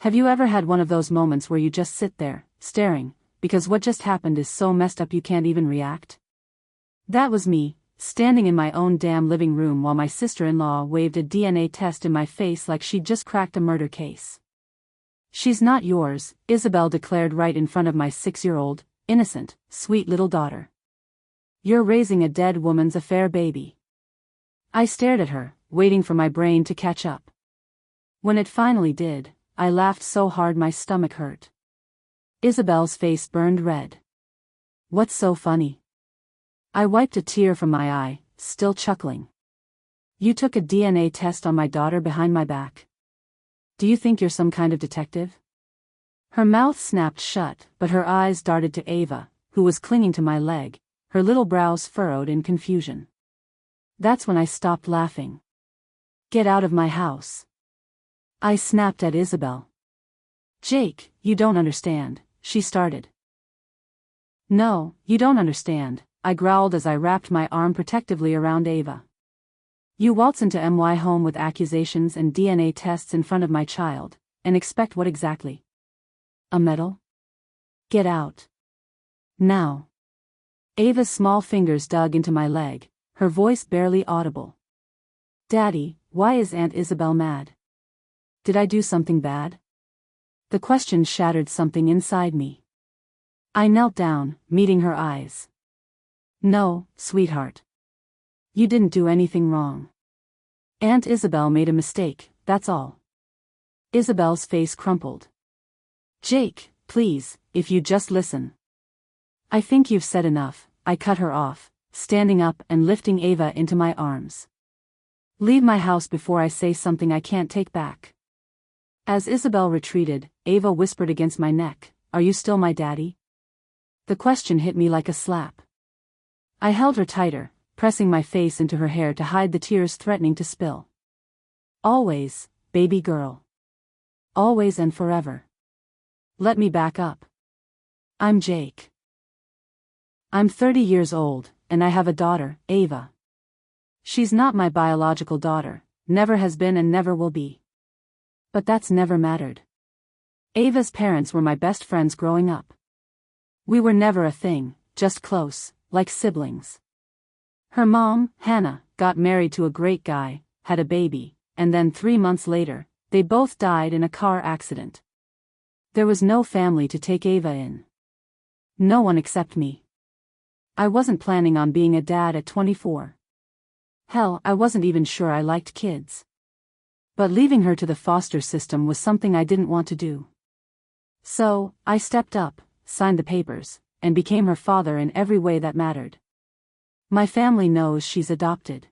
Have you ever had one of those moments where you just sit there, staring, because what just happened is so messed up you can't even react? That was me, standing in my own damn living room while my sister-in-law waved a DNA test in my face like she'd just cracked a murder case. "She's not yours," Isabel declared right in front of my 6-year-old, innocent, sweet little daughter. "You're raising a dead woman's affair baby." I stared at her, waiting for my brain to catch up. When it finally did, I laughed so hard my stomach hurt. Isabel's face burned red. "What's so funny?" I wiped a tear from my eye, still chuckling. "You took a DNA test on my daughter behind my back. Do you think you're some kind of detective?" Her mouth snapped shut, but her eyes darted to Ava, who was clinging to my leg, her little brows furrowed in confusion. That's when I stopped laughing. "Get out of my house," I snapped at Isabel. "Jake, you don't understand," she started. "No, you don't understand," I growled as I wrapped my arm protectively around Ava. "You waltz into my home with accusations and DNA tests in front of my child, and expect what exactly? A medal? Get out. Now." Ava's small fingers dug into my leg, her voice barely audible. "Daddy, why is Aunt Isabel mad? Did I do something bad?" The question shattered something inside me. I knelt down, meeting her eyes. "No, sweetheart. You didn't do anything wrong. Aunt Isabel made a mistake, that's all." Isabel's face crumpled. "Jake, please, if you just listen." "I think you've said enough," I cut her off, standing up and lifting Ava into my arms. "Leave my house before I say something I can't take back." As Isabel retreated, Ava whispered against my neck, "Are you still my daddy?" The question hit me like a slap. I held her tighter, pressing my face into her hair to hide the tears threatening to spill. "Always, baby girl. Always and forever. Let me back up. I'm Jake. I'm 30 years old, and I have a daughter, Ava. She's not my biological daughter, never has been and never will be. But that's never mattered. Ava's parents were my best friends growing up. We were never a thing, just close, like siblings. Her mom, Hannah, got married to a great guy, had a baby, and then 3 months later, they both died in a car accident. There was no family to take Ava in. No one except me. I wasn't planning on being a dad at 24. Hell, I wasn't even sure I liked kids. But leaving her to the foster system was something I didn't want to do. So, I stepped up, signed the papers, and became her father in every way that mattered. My family knows she's adopted.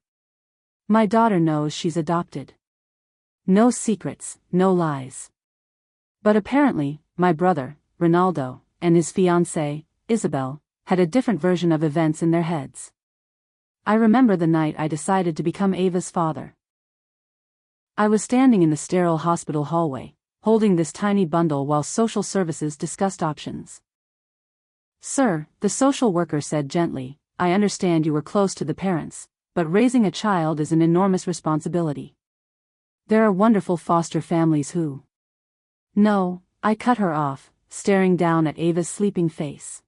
My daughter knows she's adopted. No secrets, no lies. But apparently, my brother, Ronaldo, and his fiancée, Isabel, had a different version of events in their heads. I remember the night I decided to become Ava's father. I was standing in the sterile hospital hallway, holding this tiny bundle while social services discussed options. "Sir," the social worker said gently, "I understand you were close to the parents, but raising a child is an enormous responsibility. There are wonderful foster families who—" "No," I cut her off, staring down at Ava's sleeping face.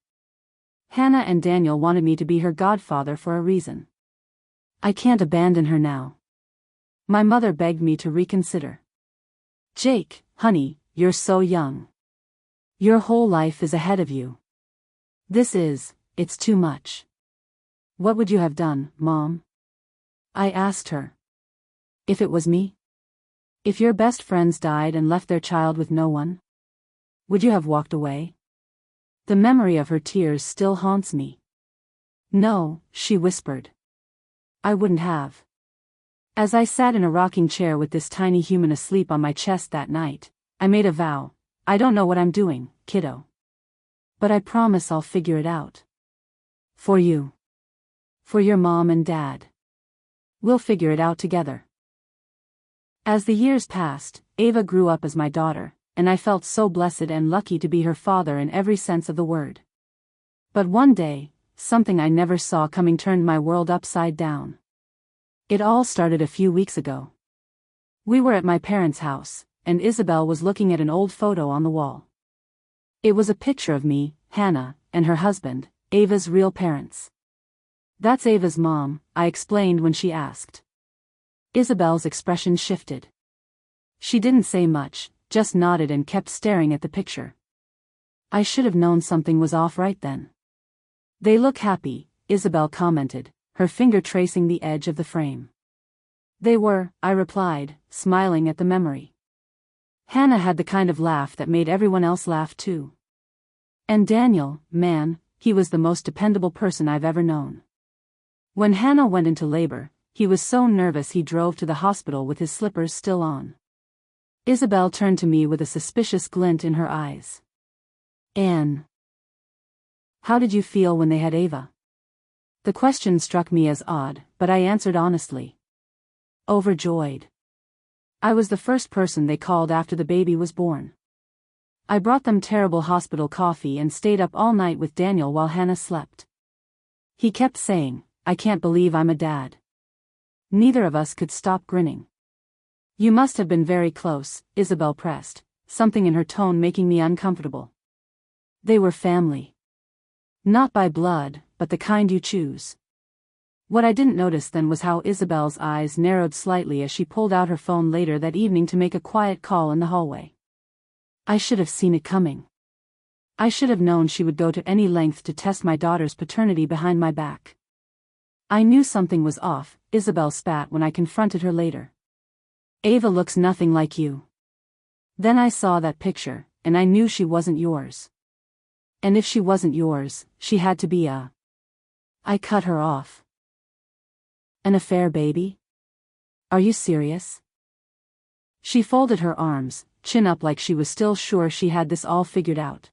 "Hannah and Daniel wanted me to be her godfather for a reason. I can't abandon her now. My mother begged me to reconsider." "Jake, honey, you're so young. Your whole life is ahead of you. It's too much." "What would you have done, Mom?" I asked her. "If it was me? If your best friends died and left their child with no one? Would you have walked away?" The memory of her tears still haunts me. "No," she whispered. "I wouldn't have." As I sat in a rocking chair with this tiny human asleep on my chest that night, I made a vow. "I don't know what I'm doing, kiddo. But I promise I'll figure it out. For you. For your mom and dad. We'll figure it out together." As the years passed, Ava grew up as my daughter, and I felt so blessed and lucky to be her father in every sense of the word. But one day, something I never saw coming turned my world upside down. It all started a few weeks ago. We were at my parents' house, and Isabel was looking at an old photo on the wall. It was a picture of me, Hannah, and her husband, Ava's real parents. "That's Ava's mom," I explained when she asked. Isabel's expression shifted. She didn't say much, just nodded and kept staring at the picture. I should have known something was off right then. "They look happy," Isabel commented, her finger tracing the edge of the frame. "They were," I replied, smiling at the memory. Hannah had the kind of laugh that made everyone else laugh too. And Daniel, man, he was the most dependable person I've ever known. When Hannah went into labor, he was so nervous he drove to the hospital with his slippers still on. Isabel turned to me with a suspicious glint in her eyes. "Anne, how did you feel when they had Ava?" The question struck me as odd, but I answered honestly. "Overjoyed. I was the first person they called after the baby was born. I brought them terrible hospital coffee and stayed up all night with Daniel while Hannah slept. He kept saying, 'I can't believe I'm a dad.' Neither of us could stop grinning." "You must have been very close," Isabel pressed, something in her tone making me uncomfortable. "They were family. Not by blood, but the kind you choose." What I didn't notice then was how Isabel's eyes narrowed slightly as she pulled out her phone later that evening to make a quiet call in the hallway. I should have seen it coming. I should have known she would go to any length to test my daughter's paternity behind my back. I knew something was off, Isabel spat when I confronted her later. "Ava looks nothing like you." Then I saw that picture, and I knew she wasn't yours. And if she wasn't yours, she had to be a... I cut her off. "An affair, baby? Are you serious?" She folded her arms, chin up like she was still sure she had this all figured out.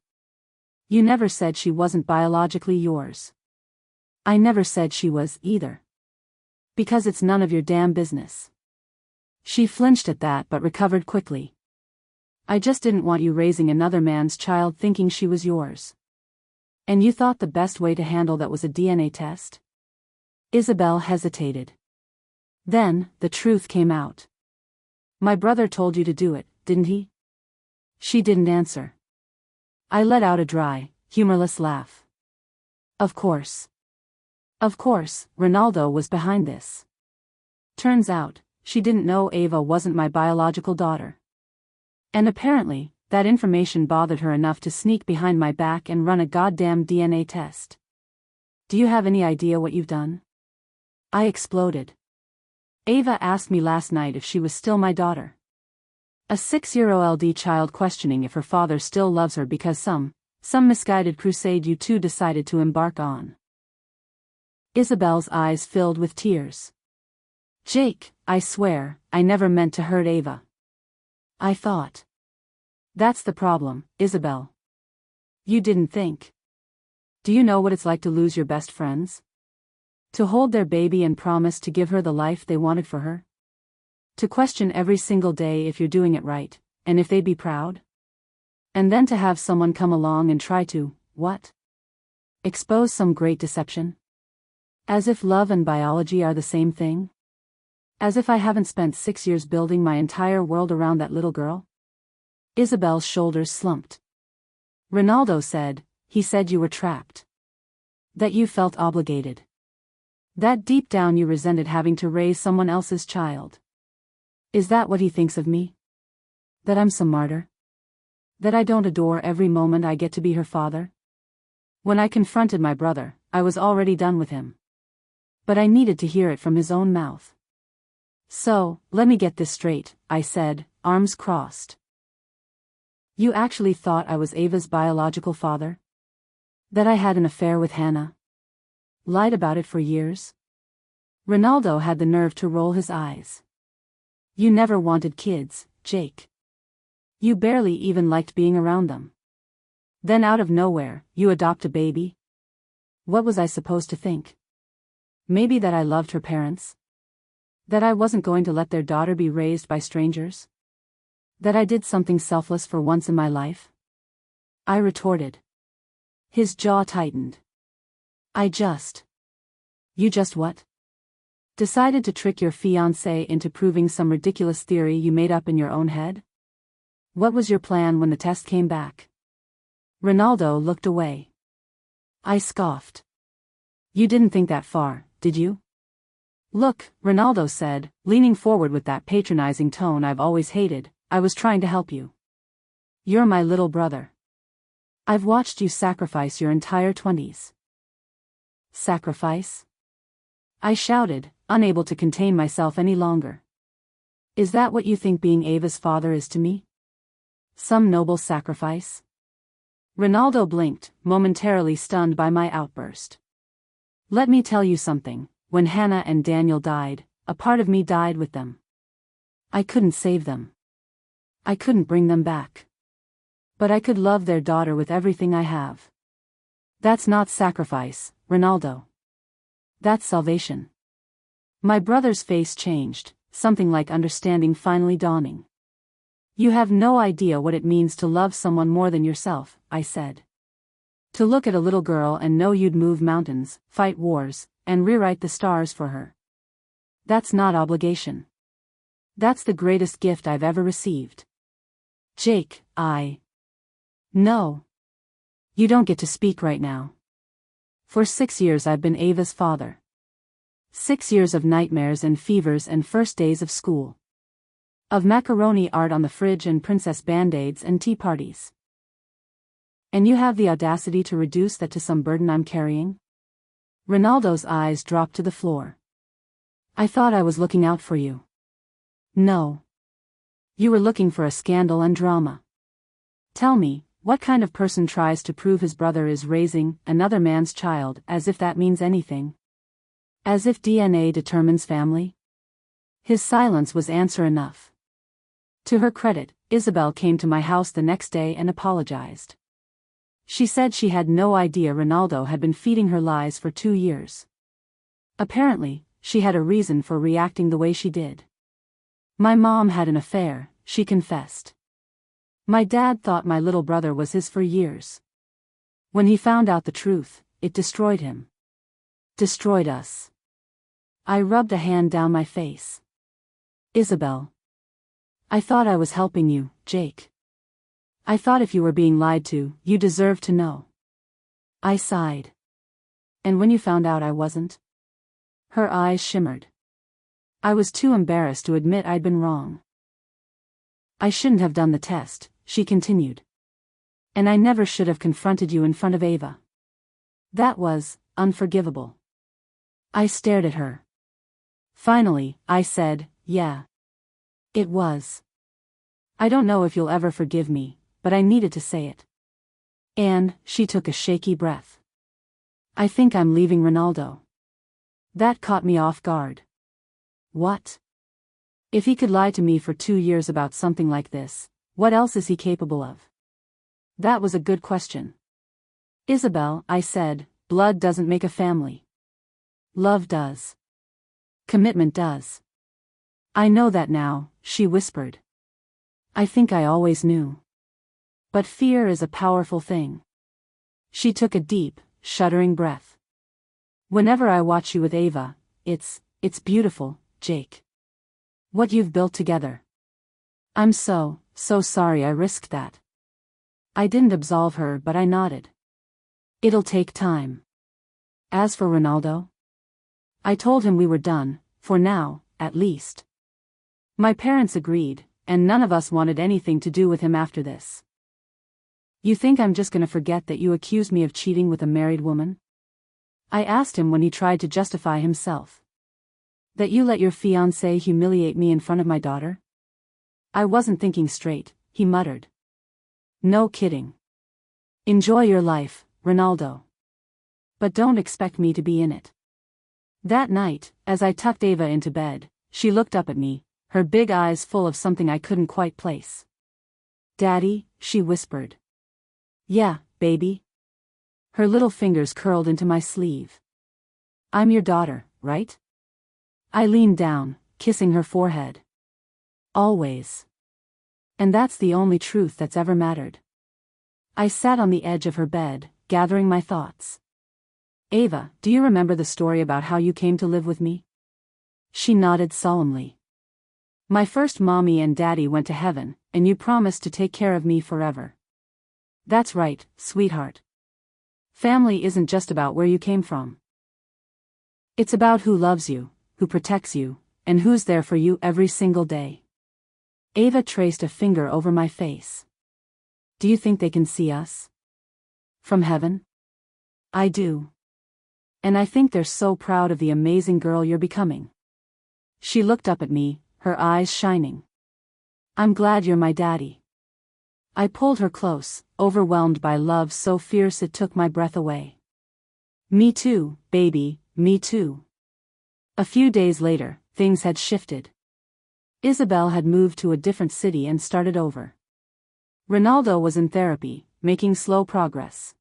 "You never said she wasn't biologically yours." "I never said she was, either. Because it's none of your damn business." She flinched at that but recovered quickly. "I just didn't want you raising another man's child thinking she was yours." "And you thought the best way to handle that was a DNA test?" Isabel hesitated. Then, the truth came out. "My brother told you to do it, didn't he?" She didn't answer. I let out a dry, humorless laugh. Of course. Of course, Ronaldo was behind this. Turns out, she didn't know Ava wasn't my biological daughter. And apparently, that information bothered her enough to sneak behind my back and run a goddamn DNA test. "Do you have any idea what you've done?" I exploded. "Ava asked me last night if she was still my daughter. A 6-year-old child questioning if her father still loves her because some misguided crusade you two decided to embark on." Isabel's eyes filled with tears. "Jake, I swear, I never meant to hurt Ava. I thought." "That's the problem, Isabel. You didn't think. Do you know what it's like to lose your best friends? To hold their baby and promise to give her the life they wanted for her? To question every single day if you're doing it right, and if they'd be proud? And then to have someone come along and try to, what? Expose some great deception? As if love and biology are the same thing? As if I haven't spent 6 years building my entire world around that little girl?" Isabel's shoulders slumped. "Ronaldo said, he said you were trapped. That you felt obligated. That deep down you resented having to raise someone else's child. Is that what he thinks of me? That I'm some martyr? That I don't adore every moment I get to be her father?" When I confronted my brother, I was already done with him. But I needed to hear it from his own mouth. "So, let me get this straight," I said, arms crossed. "You actually thought I was Ava's biological father? That I had an affair with Hannah? Lied about it for years?" Ronaldo had the nerve to roll his eyes. "You never wanted kids, Jake. You barely even liked being around them. Then out of nowhere, you adopt a baby? What was I supposed to think? Maybe that I loved her parents? That I wasn't going to let their daughter be raised by strangers? That I did something selfless for once in my life?" I retorted. His jaw tightened. You just what? Decided to trick your fiancé into proving some ridiculous theory you made up in your own head? What was your plan when the test came back? Ronaldo looked away. I scoffed. You didn't think that far, did you? Look, Ronaldo said, leaning forward with that patronizing tone I've always hated, I was trying to help you. You're my little brother. I've watched you sacrifice your entire 20s. Sacrifice? I shouted, unable to contain myself any longer. Is that what you think being Ava's father is to me? Some noble sacrifice? Ronaldo blinked, momentarily stunned by my outburst. Let me tell you something, when Hannah and Daniel died, a part of me died with them. I couldn't save them. I couldn't bring them back. But I could love their daughter with everything I have. That's not sacrifice, Ronaldo. That's salvation. My brother's face changed, something like understanding finally dawning. You have no idea what it means to love someone more than yourself, I said. To look at a little girl and know you'd move mountains, fight wars, and rewrite the stars for her. That's not obligation. That's the greatest gift I've ever received. Jake, No. You don't get to speak right now. For 6 years I've been Ava's father. 6 years of nightmares and fevers and first days of school. Of macaroni art on the fridge and princess band-aids and tea parties. And you have the audacity to reduce that to some burden I'm carrying? Ronaldo's eyes dropped to the floor. I thought I was looking out for you. No. You were looking for a scandal and drama. Tell me, what kind of person tries to prove his brother is raising another man's child as if that means anything? As if DNA determines family? His silence was answer enough. To her credit, Isabel came to my house the next day and apologized. She said she had no idea Ronaldo had been feeding her lies for 2 years. Apparently, she had a reason for reacting the way she did. My mom had an affair, she confessed. My dad thought my little brother was his for years. When he found out the truth, it destroyed him. Destroyed us. I rubbed a hand down my face. Isabel. I thought I was helping you, Jake. I thought if you were being lied to, you deserved to know. I sighed. And when you found out I wasn't? Her eyes shimmered. I was too embarrassed to admit I'd been wrong. I shouldn't have done the test, she continued. And I never should have confronted you in front of Ava. That was unforgivable. I stared at her. Finally, I said, yeah. It was. I don't know if you'll ever forgive me, but I needed to say it. And she took a shaky breath. I think I'm leaving Ronaldo. That caught me off guard. What? If he could lie to me for 2 years about something like this, what else is he capable of? That was a good question. Isabel, I said, blood doesn't make a family. Love does. Commitment does. I know that now, she whispered. I think I always knew. But fear is a powerful thing. She took a deep, shuddering breath. Whenever I watch you with Ava, it's beautiful, Jake. What you've built together. I'm so sorry I risked that. I didn't absolve her, but I nodded. It'll take time. As for Ronaldo? I told him we were done, for now, at least. My parents agreed, and none of us wanted anything to do with him after this. You think I'm just gonna forget that you accused me of cheating with a married woman? I asked him when he tried to justify himself. That you let your fiancé humiliate me in front of my daughter? I wasn't thinking straight, he muttered. No kidding. Enjoy your life, Ronaldo. But don't expect me to be in it. That night, as I tucked Ava into bed, she looked up at me, her big eyes full of something I couldn't quite place. Daddy, she whispered. Yeah, baby. Her little fingers curled into my sleeve. I'm your daughter, right? I leaned down, kissing her forehead. Always. And that's the only truth that's ever mattered. I sat on the edge of her bed, gathering my thoughts. Ava, do you remember the story about how you came to live with me? She nodded solemnly. My first mommy and daddy went to heaven, and you promised to take care of me forever. That's right, sweetheart. Family isn't just about where you came from. It's about who loves you, who protects you, and who's there for you every single day. Ava traced a finger over my face. Do you think they can see us? From heaven? I do. And I think they're so proud of the amazing girl you're becoming. She looked up at me, her eyes shining. I'm glad you're my daddy. I pulled her close, overwhelmed by love so fierce it took my breath away. Me too, baby, me too. A few days later, things had shifted. Isabel had moved to a different city and started over. Ronaldo was in therapy, making slow progress.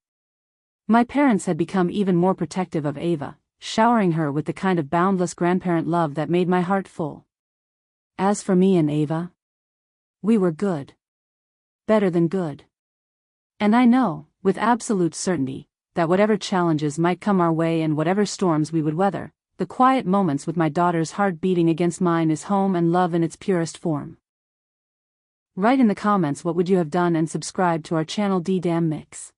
My parents had become even more protective of Ava, showering her with the kind of boundless grandparent love that made my heart full. As for me and Ava, we were good. Better than good. And I know, with absolute certainty, that whatever challenges might come our way and whatever storms we would weather, the quiet moments with my daughter's heart beating against mine is home and love in its purest form. Write in the comments what would you have done and subscribe to our channel D-Damn Mix.